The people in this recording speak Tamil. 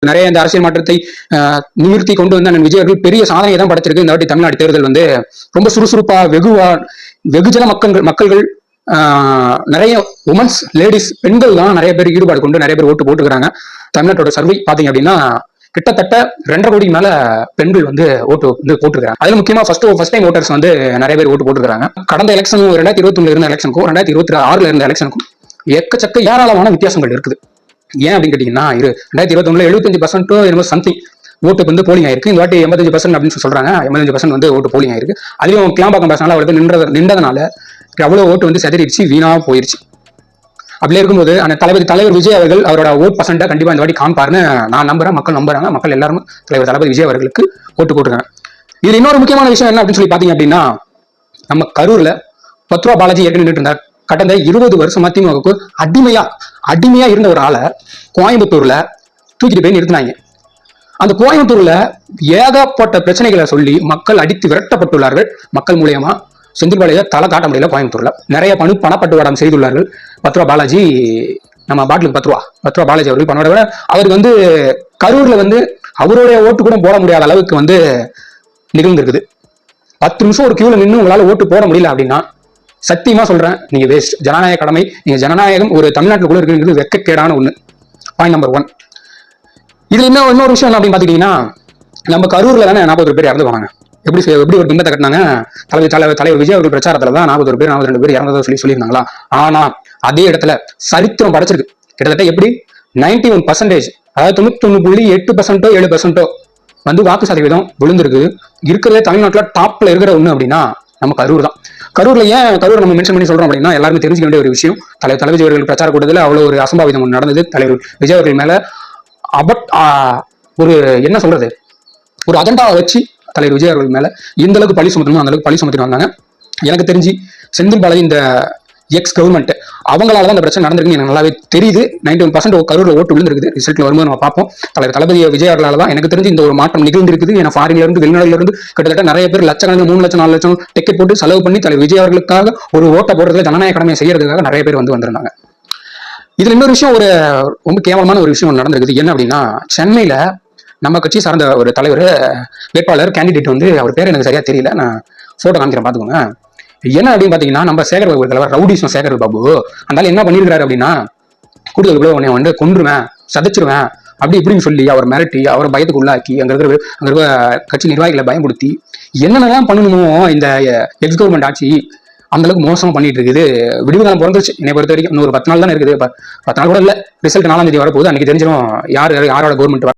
நிறைய இந்த அரசியல் மாற்றத்தை நிமிர்த்தி கொண்டு வந்த அண்ணன் விஜய் அவர்கள் பெரிய சாதனையை தான் படைச்சிருக்கு. இந்த வாட்டி தமிழ்நாடு தேர்தல் வந்து ரொம்ப சுறுசுறுப்பா வெகுஜன மக்கள்கள் நிறைய உமன்ஸ் லேடிஸ் பெண்கள் தான் நிறைய பேர் ஈடுபாடு கொண்டு நிறைய பேர் ஓட்டு போட்டுக்கிறாங்க. தமிழ்நாட்டோட சர்வை பாத்தீங்க அப்படின்னா கிட்டத்தட்ட 2.5 கோடிக்கு மேல பெண்கள் வந்து ஓட்டு வந்து போட்டுருக்காங்க. அதுல முக்கியமா ஃபர்ஸ்ட் டைம் ஓட்டர்ஸ் வந்து நிறைய பேர் ஓட்டு போட்டுருக்காங்க. கடந்த எலெக்ஷன் 2021 இருந்த எலெக்ஷனுக்கும் 2026 இருந்த எலெக்ஷனுக்கும் எக்கச்சக்க ஏராளமான வித்தியாசங்கள் இருக்குது. ஏன் அப்படின்னு கேட்டீங்கன்னா 2021 75% என்னமோ சம்திங் ஓட்டு வந்து போலிங் ஆயிருக்கு. இந்த வாட்டி 85% அப்படின்னு சொல்றாங்க. 85% வந்து ஓட்டு போலிங் ஆயிருக்கு. அதுலயும் கிளாம்பாக்கம் பேசினால அவ்வளவு நின்றதுனால அவ்வளவு ஓட்டு வந்து செதறிடுச்சு, வீணா போயிருச்சு. அப்படியே இருக்கும்போது அந்த தலைவர் விஜய் அவர்கள் அவரோட ஓட் பர்சன்ட்டை கண்டிப்பா இந்த வாட்டி காமிப்பாருன்னு நான் நம்புறேன். மக்கள் நம்புறாங்க. மக்கள் எல்லாரும் தலைவர் தளபதி விஜய் அவர்களுக்கு ஓட்டு போட்டுருக்காங்க. இதுல இன்னொரு முக்கியமான விஷயம் என்ன அப்படின்னு சொல்லி பாத்தீங்க அப்படின்னா, நம்ம கரூர்ல 10 ரூபா பாலாஜி ஏற்கனவே நின்று இருந்தார். கடந்த 20 வருஷமா திமுகவுக்கு அடிமையா இருந்த ஒரு ஆளை கோயம்புத்தூர்ல தூக்கிட்டு போய் நிறுத்தினாங்க. அந்த கோயம்புத்தூர்ல ஏகப்பட்ட பிரச்சனைகளை சொல்லி மக்கள் அடித்து விரட்டப்பட்டுள்ளார்கள். மக்கள் மூலியமா செந்தில் பாலாஜியை தலை காட்ட முடியல. கோயம்புத்தூர்ல நிறைய பணப்பட்டுவாடம் செய்துள்ளார்கள். 10 ரூபா பாலாஜி, நம்ம பாட்டிலுக்கு 10 ரூபா பாலாஜி அவர்கள் பண்ணோட விட அவருக்கு வந்து கரூர்ல வந்து அவருடைய ஓட்டு கூட போட முடியாத அளவுக்கு வந்து நிகழ்ந்திருக்குது. 10 நிமிஷம் ஒரு கியூல நின்று உங்களால ஓட்டு போட முடியல அப்படின்னா சத்தியமா சொல்றேன், நீங்க வேஸ்ட். ஜனநாயக கடமை, நீங்க ஜனநாயகம் ஒரு தமிழ்நாட்டுக்குள்ள இருக்கிறது வெக்கக்கேடான ஒண்ணு. Point number 1. இதுல இன்னொரு விஷயம் என்ன அப்படின்னு பாத்தீங்கன்னா, நம்ம கரூர்ல தானே 40 பேர் இறந்து போனாங்க. எப்படி ஒரு பிம்பத்தை கட்டினாங்க. தலைவர் விஜய் அவர்கள் பிரச்சாரத்துல தான் 41 பேர் 42 பேர் இறந்ததை சொல்லியிருந்தாங்களா? ஆனா அதே இடத்துல சரித்திரம் படைச்சிருக்கு. கிட்டத்தட்ட எப்படி 91%, அதாவது 91.8% 7% வந்து வாக்கு சதவீதம் விழுந்திருக்கு. இருக்கிறதே தமிழ்நாட்டுல டாப்ல இருக்கிற ஒண்ணு அப்படின்னா நம்ம கரூர் தான். கரூர்ல ஏன் கரூர் நம்ம மென்ஷன் பண்ணி சொல்றோம் அப்படின்னா, எல்லாருமே தெரிஞ்சுக்க வேண்டிய ஒரு விஷயம், தலைவர் விஜய் அவர்கள் பிரச்சார கூட்டத்தில் அவ்வளவு ஒரு அசம்பாவிதம் ஒன்று நடந்தது. தலைவர் விஜய் அவர்கள் மேல ஒரு என்ன சொல்றது, ஒரு அஜெண்டாவை வச்சு தலைவர் விஜய் அவர்கள் மேல எந்த அளவுக்கு பழி சுமத்தணும் அந்த அளவுக்கு பழி சுமத்திட்டு வந்தாங்க. எனக்கு தெரிஞ்சு செந்தில் பாலாஜி இந்த எக்ஸ் கவர்மெண்ட் அவங்களாலதான் இந்த பிரச்சனை நடந்திருக்கு. எனக்கு நல்லாவே தெரியுது. 91% கரூர்ல ஓட்டு விழுந்திருக்குது. ரிசல்ட்ல வரும்போது நம்ம பார்ப்போம். தளபதி விஜய் அவர்களால தான் எனக்கு தெரிஞ்சு இந்த ஒரு மாற்றம் நிகழ்ந்திருக்குது. ஏன்னா ஃபாரின்ல இருந்து வெளிநாடுல இருந்து கிட்டத்தட்ட நிறைய பேர் லட்சக்கணக்கில் 3 லட்சம் 4 லட்சம் டிக்கெட் போட்டு செலவு பண்ணி தலைவர் விஜய் அவர்களுக்காக ஒரு ஓட்டை போடுறதுல ஜனநாயக கடமையை செய்யறதுக்காக நிறைய பேர் வந்து வந்திருந்தாங்க. இதுல இன்னொரு விஷயம், ஒரு ரொம்ப கேவலமான ஒரு விஷயம் நடந்திருக்குது. என்ன அப்படின்னா, சென்னையில நம்ம கட்சி சார்ந்த ஒரு தலைவர் வேட்பாளர் கேண்டிடேட் வந்து, அவர் பேர் எனக்கு சரியா தெரியல, நான் போட்டோ காமிக்கிறேன் பாத்துக்கோங்க. என்ன அப்படின்னு பாத்தீங்கன்னா, நம்ம சேகர் பாபு தலைவர் ரவுடிசம் சேகர் பாபு அந்த என்ன பண்ணிருக்காரு அப்படின்னா, கூடுதல் உடனே வந்து கொன்றுவேன், சதைச்சிருவேன் அப்படி இப்படின்னு சொல்லி அவர் மிரட்டி அவரை பயத்துக்கு உள்ளாக்கி அங்க இருக்கிற கட்சி நிர்வாகிகளை பயன்படுத்தி என்னென்னலாம் பண்ணணுமோ இந்த எக்ஸ் கவர்மெண்ட் ஆட்சி அந்த அளவுக்கு மோசமா பண்ணிட்டு இருக்குது. விடுவு காலம் பிறந்துருச்சு. என்னை பொறுத்த வரைக்கும் இன்னொரு 10 நாள் தான் இருக்குது. 10 நாள் கூட இல்ல, ரிசல்ட் 4ஆம் தேதி வரப்போகுது. அன்னைக்கு தெரிஞ்சிடும் யாரோட கவர்மெண்ட்